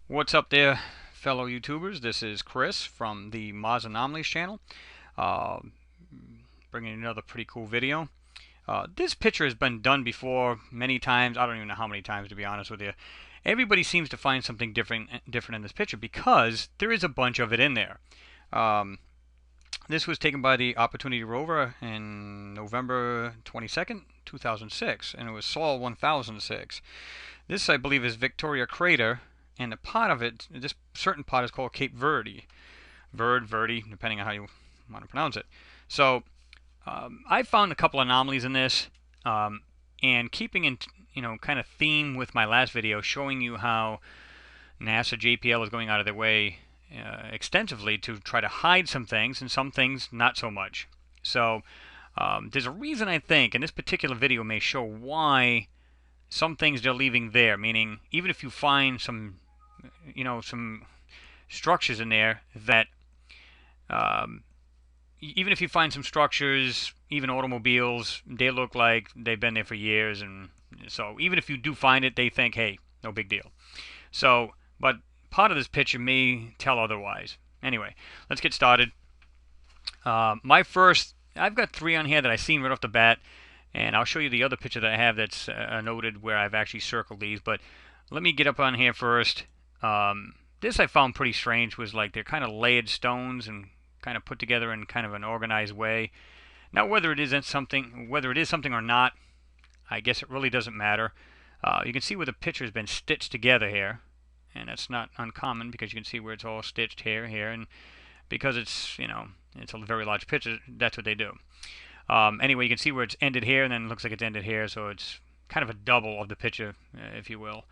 What's up there, fellow YouTubers? This is Chris from the Anomalies channel, uh, bringing another pretty cool video. This picture has been done before many times. I don't even know how many times, to be honest with you. Everybody seems to find something different in this picture because there is a bunch of it in there. Um, this was taken by the Opportunity rover in November 22nd, 2006, and it was Sol 1006. This, I believe, is Victoria Crater, and a part of it, this certain part is called Cape Verde. Verde, depending on how you want to pronounce it. So I found a couple anomalies in this, and keeping in kind of theme with my last video, showing you how NASA JPL is going out of their way extensively to try to hide some things, and some things not so much. So there's a reason, I think, and this particular video may show why some things they're leaving there, meaning even if you find some some structures in there that even if you find some structures, even automobiles, they look like they've been there for years, and so even if you do find it, they think, hey, no big deal. So, but part of this picture may tell otherwise. Anyway, let's get started. I've got three on here that I seen right off the bat, and I'll show you the other picture that I have that's noted where I've actually circled these. But let me get up on here first. This I found pretty strange. Was like they're kind of layered stones and kind of put together in kind of an organized way. Now, whether it is something or not, I guess it really doesn't matter. You can see where the picture has been stitched together here, and that's not uncommon because you can see where it's all stitched here, and because it's it's a very large picture, that's what they do. Anyway, you can see where it's ended here, and then it looks like it's ended here, so it's kind of a double of the picture, if you will.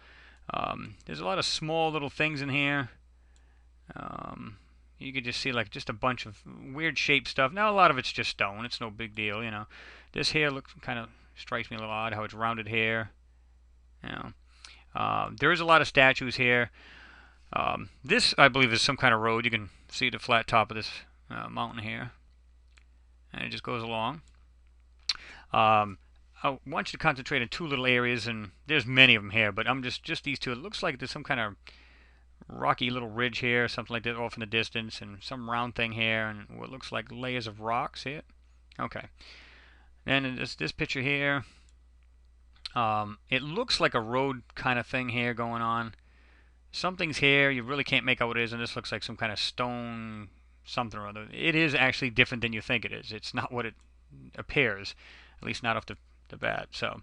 There's a lot of small little things in here. You could just see like just a bunch of weird shaped stuff. Now a lot of it's just stone. It's no big deal, This here looks kind of strikes me a little odd how it's rounded here. There is a lot of statues here. This I believe is some kind of road. You can see the flat top of this mountain here, and it just goes along. I want you to concentrate on two little areas, and there's many of them here, but I'm just these two. It looks like there's some kind of rocky little ridge here, something like that off in the distance, and some round thing here, and what looks like layers of rock. See it? Okay. Then in this picture here, it looks like a road kind of thing here going on. Something's here. You really can't make out what it is, and this looks like some kind of stone something or other. It is actually different than you think it is. It's not what it appears, at least not off the bat. So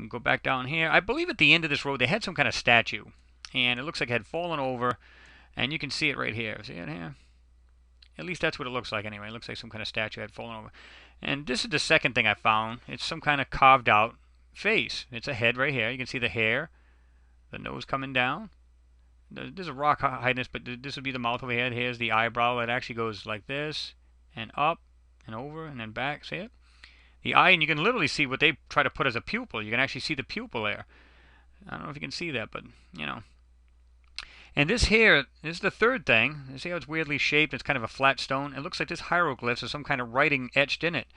go back down here. I believe at the end of this road they had some kind of statue, and it looks like it had fallen over, and you can see it right here. See it here? At least that's what it looks like anyway. It looks like some kind of statue had fallen over. And this is the second thing I found. It's some kind of carved out face. It's a head right here. You can see the hair, the nose coming down. There's a rock hiding this, but this would be the mouth over here. Here's the eyebrow. It actually goes like this, and up, and over, and then back. See it? The eye, and you can literally see what they try to put as a pupil. You can actually see the pupil there. I don't know if you can see that, but And this here is the third thing. You see how it's weirdly shaped? It's kind of a flat stone. It looks like this hieroglyphs or some kind of writing etched in it.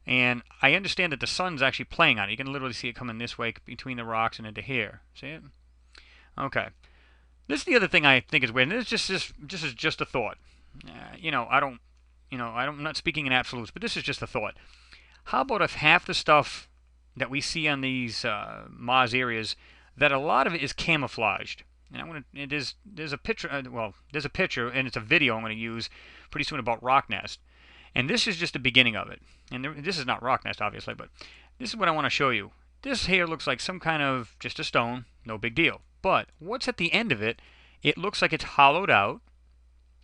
And I understand that the sun's actually playing on it. You can literally see it coming this way between the rocks and into here. See it? Okay. This is the other thing I think is weird. And this is just a thought. I'm not speaking in absolutes, but this is just a thought. How about if half the stuff that we see on these Mars areas, that a lot of it is camouflaged? And there's a picture. There's a picture, and it's a video I'm going to use pretty soon about rock nest. And this is just the beginning of it. And this is not rock nest, obviously, but this is what I want to show you. This here looks like some kind of just a stone, no big deal. But what's at the end of it? It looks like it's hollowed out,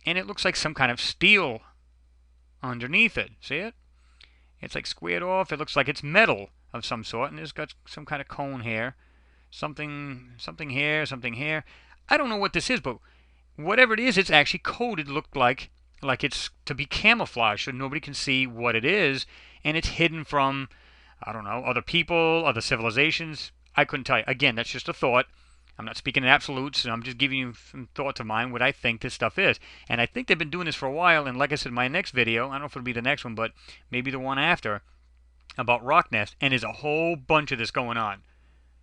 and it looks like some kind of steel underneath it. See it? It's like squared off. It looks like it's metal of some sort, and it's got some kind of cone here. Something here, something here. I don't know what this is, but whatever it is, it's actually coated, looked like it's to be camouflaged so nobody can see what it is, and it's hidden from, I don't know, other people, other civilizations. I couldn't tell you. Again, that's just a thought. I'm not speaking in absolutes, and I'm just giving you some thoughts of mine, what I think this stuff is. And I think they've been doing this for a while, and like I said, my next video, I don't know if it'll be the next one, but maybe the one after, about rock nest, and there's a whole bunch of this going on.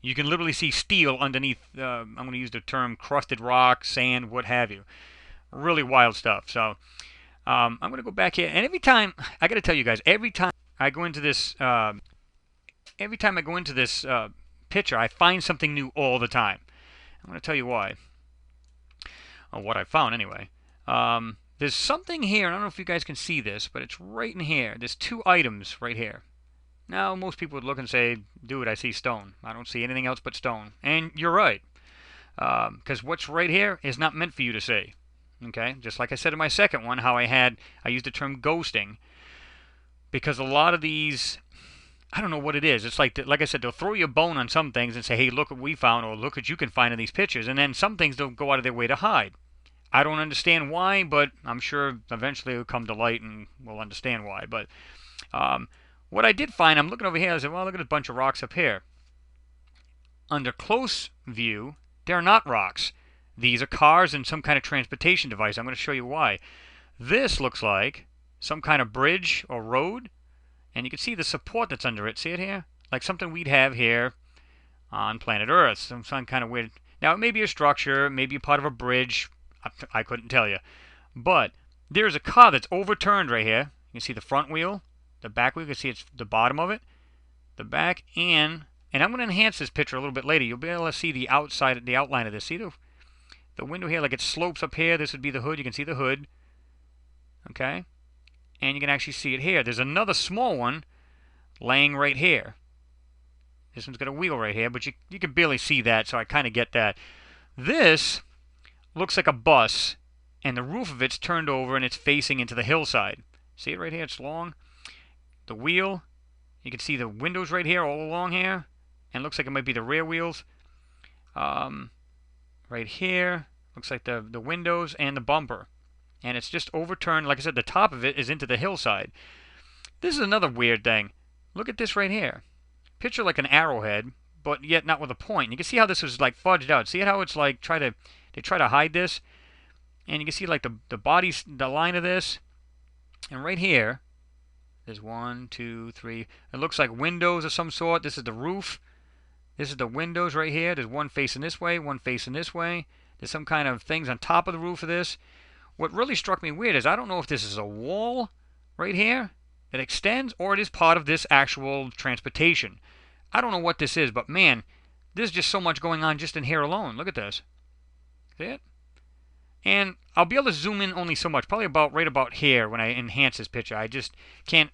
You can literally see steel underneath, I'm going to use the term crusted rock, sand, what have you. Really wild stuff. So I'm going to go back here, and every time, I got to tell you guys, every time I go into this, picture, I find something new all the time. I'm going to tell you why, or what I found anyway. There's something here, I don't know if you guys can see this, but it's right in here. There's two items right here. Now, most people would look and say, dude, I see stone. I don't see anything else but stone. And you're right, because what's right here is not meant for you to see. Okay, just like I said in my second one, how I used the term ghosting, because a lot of these, I don't know what it is. It's like I said, they'll throw you a bone on some things and say, hey, look what we found, or look what you can find in these pictures, and then some things they'll go out of their way to hide. I don't understand why, but I'm sure eventually it'll come to light and we'll understand why. But what I did find, I'm looking over here, I said, well, look at a bunch of rocks up here. Under close view, they're not rocks. These are cars and some kind of transportation device. I'm going to show you why. This looks like some kind of bridge or road, and you can see the support that's under it. See it here? Like something we'd have here on planet Earth. Some kind of weird. Now, it may be a structure, maybe part of a bridge. I couldn't tell you. But there's a car that's overturned right here. You can see the front wheel, the back wheel. You can see it's the bottom of it, the back, and I'm going to enhance this picture a little bit later. You'll be able to see the outside, the outline of this. See the window here, like it slopes up here. This would be the hood. You can see the hood. Okay? And you can actually see it here. There's another small one laying right here. This one's got a wheel right here, but you can barely see that, so I kind of get that. This looks like a bus, and the roof of it's turned over and it's facing into the hillside. See it right here? It's long. The wheel, you can see the windows right here, all along here, and it looks like it might be the rear wheels. Right here, looks like the windows and the bumper. And it's just overturned. Like I said, the top of it is into the hillside. This is another weird thing. Look at this right here. Picture like an arrowhead, but yet not with a point. You can see how this was like fudged out. See how it's like they try to hide this? And you can see like the line of this. And right here, there's 1, 2, 3. It looks like windows of some sort. This is the roof. This is the windows right here. There's one facing this way, one facing this way. There's some kind of things on top of the roof of this. What really struck me weird is I don't know if this is a wall right here that extends or it is part of this actual transportation. I don't know what this is, but man, there's just so much going on just in here alone. Look at this. See it? And I'll be able to zoom in only so much, probably right about here when I enhance this picture. I just can't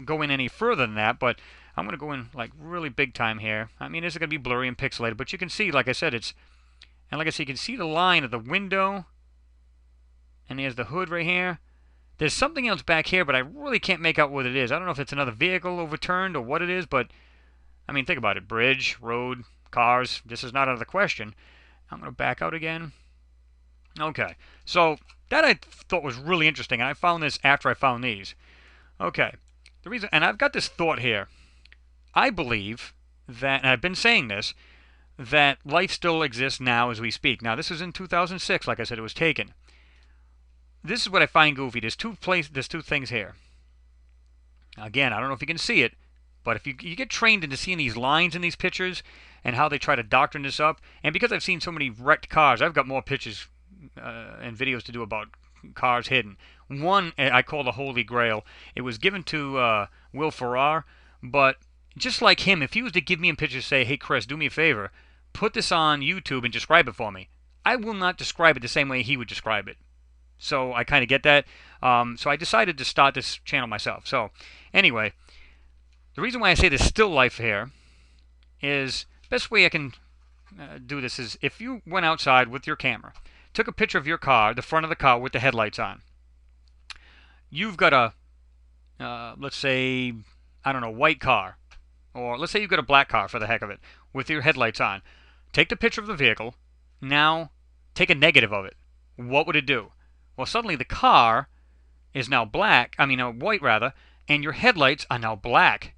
go in any further than that, but I'm going to go in like really big time here. I mean, this is going to be blurry and pixelated, but you can see, like I said, you can see the line of the window. And there's the hood right here. There's something else back here, but I really can't make out what it is. I don't know if it's another vehicle overturned or what it is, but, I mean, think about it. Bridge, road, cars. This is not out of the question. I'm going to back out again. Okay. So, that I thought was really interesting, and I found this after I found these. Okay. The reason, and I've got this thought here. I believe that, and I've been saying this, that life still exists now as we speak. Now, this was in 2006, like I said, it was taken. This is what I find goofy. There's two things here. Again, I don't know if you can see it, but if you get trained into seeing these lines in these pictures and how they try to doctrine this up, and because I've seen so many wrecked cars, I've got more pictures and videos to do about cars hidden. One I call the Holy Grail. It was given to Will Ferrar, but just like him, if he was to give me a picture and say, hey Chris, do me a favor, put this on YouTube and describe it for me, I will not describe it the same way he would describe it. So I kind of get that. So I decided to start this channel myself. So anyway, the reason why I say there's still life here is best way I can do this is if you went outside with your camera, took a picture of your car, the front of the car with the headlights on. You've got a, let's say, I don't know, white car. Or let's say you've got a black car for the heck of it with your headlights on. Take the picture of the vehicle. Now take a negative of it. What would it do? Well, suddenly the car is now white rather, and your headlights are now black.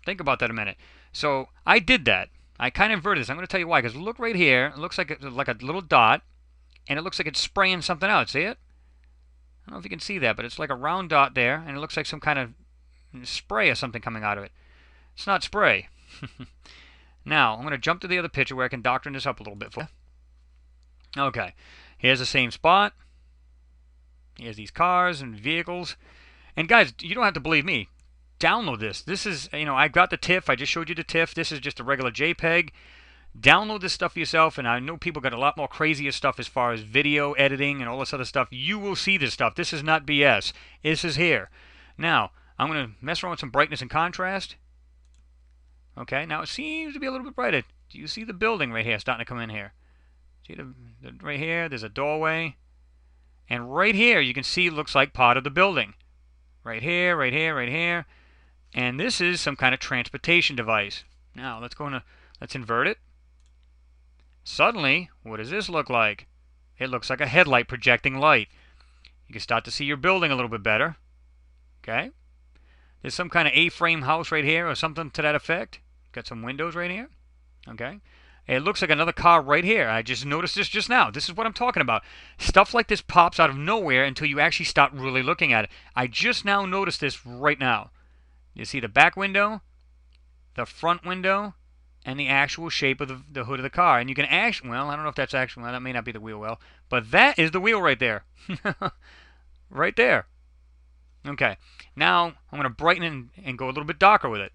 Think about that a minute. So I did that. I kind of inverted this. I'm going to tell you why. Because look right here. It looks like a little dot, and it looks like it's spraying something out. See it? I don't know if you can see that, but it's like a round dot there, and it looks like some kind of spray or something coming out of it. It's not spray. Now, I'm going to jump to the other picture where I can doctrine this up a little bit for you. Okay, here's the same spot. Here's these cars and vehicles. And guys, you don't have to believe me. Download this. This is, I got the TIFF. I just showed you the TIFF. This is just a regular JPEG. Download this stuff yourself, and I know people got a lot more crazier stuff as far as video editing and all this other stuff. You will see this stuff. This is not BS. This is here. Now, I'm going to mess around with some brightness and contrast. Okay, now it seems to be a little bit brighter. Do you see the building right here starting to come in here? See right here, there's a doorway. And right here, you can see it looks like part of the building. Right here, right here, right here. And this is some kind of transportation device. Now, let's invert it. Suddenly, what does this look like? It looks like a headlight projecting light. You can start to see your building a little bit better. Okay? There's some kind of A-frame house right here or something to that effect. Got some windows right here. Okay? It looks like another car right here. I just noticed this just now. This is what I'm talking about. Stuff like this pops out of nowhere until you actually start really looking at it. I just now noticed this right now. You see the back window, the front window, and the actual shape of the hood of the car. And you can actually, well, I don't know if that's actually, well, that may not be the wheel well, but that is the wheel right there. Right there. Okay. Now, I'm going to brighten it and go a little bit darker with it.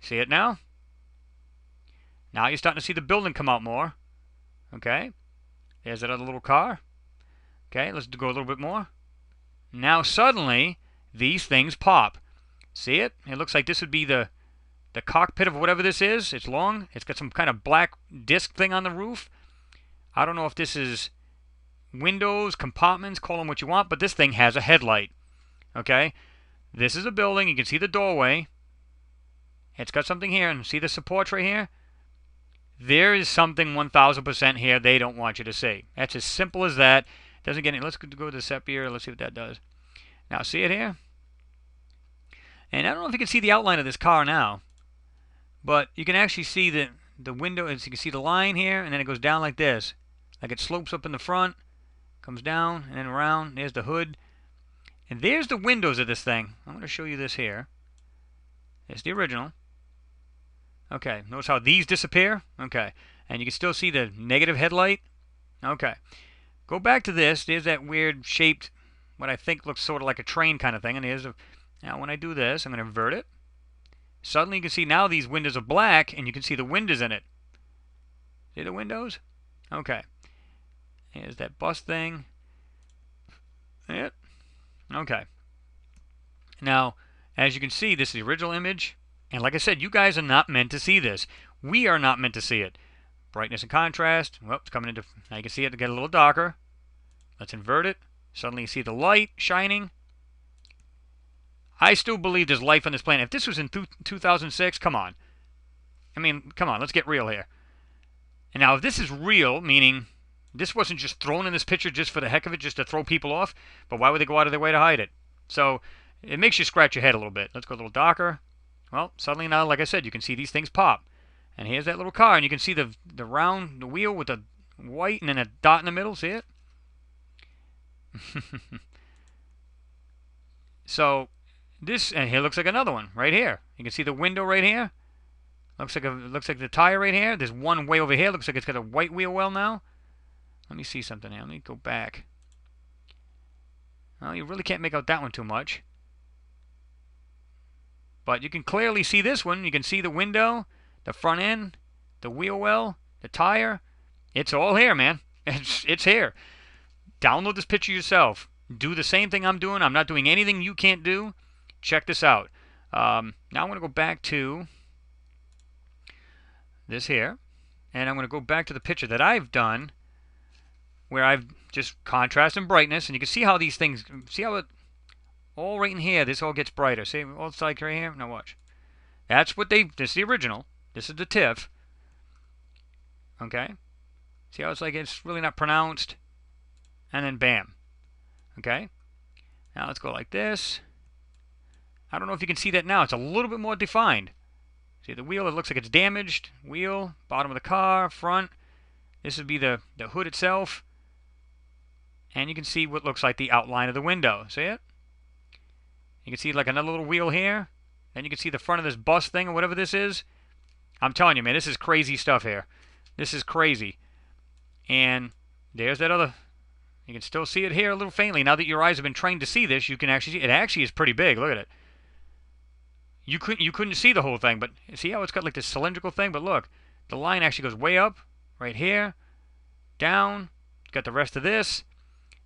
See it now? Now you're starting to see the building come out more. Okay. There's that other little car. Okay, let's go a little bit more. Now suddenly, these things pop. See it? It looks like this would be the cockpit of whatever this is. It's long. It's got some kind of black disc thing on the roof. I don't know if this is windows, compartments, call them what you want, but this thing has a headlight. Okay? This is a building. You can see the doorway. It's got something here, and see the supports right here? There is something 1000% here they don't want you to see. That's as simple as that. Doesn't get any. Let's go to the sepia. Let's see what that does. Now, see it here? And I don't know if you can see the outline of this car now, but you can actually see the window. As you can see the line here, and then it goes down like this. Like it slopes up in the front, comes down, and then around. There's the hood. And there's the windows of this thing. I'm going to show you this here. It's the original. Okay, notice how these disappear? Okay, and you can still see the negative headlight? Okay, go back to this. There's that weird shaped, what I think looks sort of like a train kind of thing. And now when I do this, I'm going to invert it. Suddenly you can see now these windows are black, and you can see the windows in it. See the windows? Okay. Here's that bus thing. Yep. Okay. Now, as you can see, this is the original image. And like I said, you guys are not meant to see this. We are not meant to see it. Brightness and contrast. Well, it's coming into... Now you can see it to get a little darker. Let's invert it. Suddenly you see the light shining. I still believe there's life on this planet. If this was in 2006, come on. I mean, come on, let's get real here. And now if this is real, meaning this wasn't just thrown in this picture just for the heck of it, just to throw people off, but why would they go out of their way to hide it? So it makes you scratch your head a little bit. Let's go a little darker. Well, suddenly now, like I said, you can see these things pop. And here's that little car, and you can see the wheel with the white and then a dot in the middle. See it? So this, and here looks like another one right here. You can see the window right here. Looks like the tire right here. There's one way over here. Looks like it's got a white wheel well now. Let me see something here. Let me go back. Well, you really can't make out that one too much. But you can clearly see this one. You can see the window, the front end, the wheel well, the tire. It's all here, man. It's here. Download this picture yourself. Do the same thing I'm doing. I'm not doing anything you can't do. Check this out. Now I'm going to go back to this here. And I'm going to go back to the picture that I've done where I've just contrast and brightness. And you can see how these things, see how it, all right in here, this all gets brighter. See, all it's like right here? Now watch. That's what this is the original. This is the TIFF. Okay? See how it's like it's really not pronounced? And then bam. Okay? Now let's go like this. I don't know if you can see that now. It's a little bit more defined. See the wheel, it looks like it's damaged. Wheel, bottom of the car, front. This would be the hood itself. And you can see what looks like the outline of the window. See it? You can see like another little wheel here. Then you can see the front of this bus thing or whatever this is. I'm telling you, man, this is crazy stuff here. This is crazy. And there's that other. You can still see it here a little faintly. Now that your eyes have been trained to see this, you can actually see it. Actually is pretty big. Look at it. You couldn't see the whole thing, but see how it's got like this cylindrical thing? But look, the line actually goes way up, right here, down. Got the rest of this.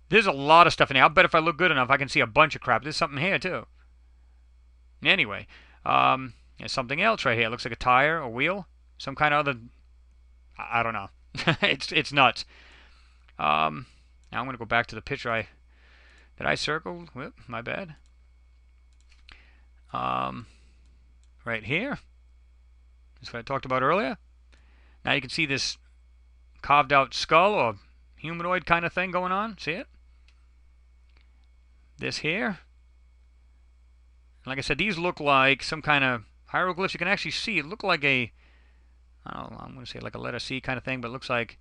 There's a lot of stuff in here. I'll bet if I look good enough, I can see a bunch of crap. There's something here too. Anyway, there's something else right here. It looks like a tire, a wheel, some kind of other. I don't know. it's nuts. Now I'm gonna go back to the picture that I circled. Whoop, my bad. Right here. That's what I talked about earlier. Now you can see this carved out skull or humanoid kind of thing going on. See it? This here. Like I said, these look like some kind of hieroglyphs. You can actually see it look like a, I don't know, I'm going to say like a letter C kind of thing, but it looks like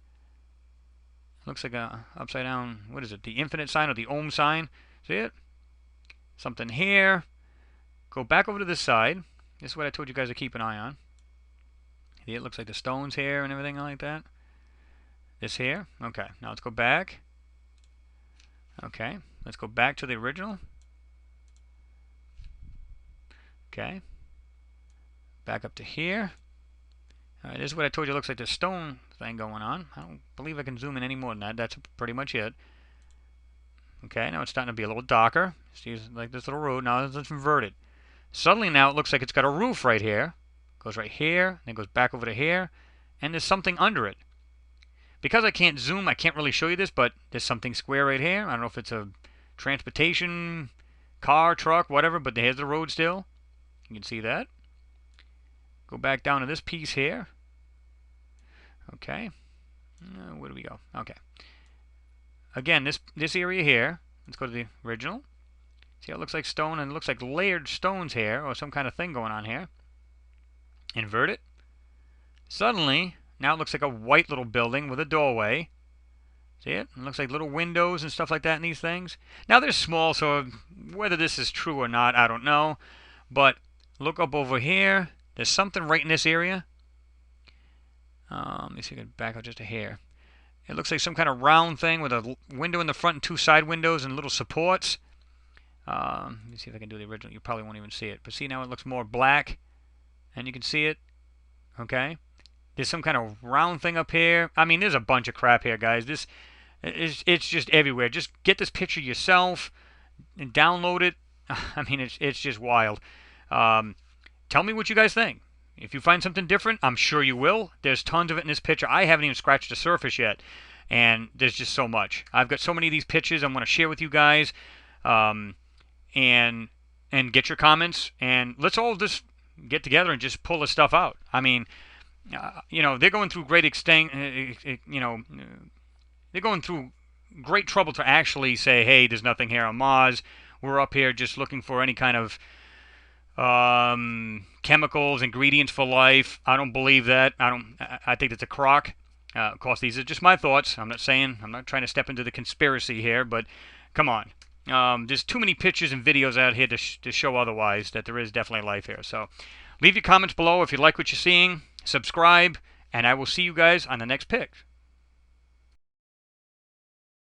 a upside down, what is it, the infinite sign or the Om sign. See it? Something here. Go back over to this side. This is what I told you guys to keep an eye on. See, it looks like the stones here and everything like that. This here. Okay, now let's go back. Okay, let's go back to the original. Okay. Back up to here. Alright, this is what I told you looks like the stone thing going on. I don't believe I can zoom in any more than that. That's pretty much it. Okay, now it's starting to be a little darker. See, like this little road. Now it's inverted. Suddenly now it looks like it's got a roof right here. Goes right here, then goes back over to here, and there's something under it. Because I can't zoom, I can't really show you this, but there's something square right here. I don't know if it's a transportation, car, truck, whatever, but there's the road still. You can see that. Go back down to this piece here. Okay. Where do we go? Okay. Again, this area here. Let's go to the original. See how it looks like stone, and it looks like layered stones here, or some kind of thing going on here. Invert it. Suddenly, now it looks like a white little building with a doorway. See it? It looks like little windows and stuff like that in these things. Now they're small, so whether this is true or not, I don't know. But look up over here. There's something right in this area. Let me see if I can back up just a hair. It looks like some kind of round thing with a window in the front and two side windows and little supports. Let me see if I can do the original. You probably won't even see it. But see, now it looks more black. And you can see it. Okay. There's some kind of round thing up here. I mean, there's a bunch of crap here, guys. It's just everywhere. Just get this picture yourself and download it. I mean, it's just wild. Tell me what you guys think. If you find something different, I'm sure you will. There's tons of it in this picture. I haven't even scratched the surface yet. And there's just so much. I've got so many of these pictures I want to share with you guys. And get your comments. And let's all just get together and just pull this stuff out. I mean, you know, they're going through great they're going through great trouble to actually say, hey, there's nothing here on Mars. We're up here just looking for any kind of chemicals, ingredients for life. I don't believe that. I think that's a crock. Of course, these are just my thoughts. I'm not trying to step into the conspiracy here, but come on. There's too many pictures and videos out here to show otherwise, that there is definitely life here. So leave your comments below if you like what you're seeing. Subscribe, and I will see you guys on the next pic.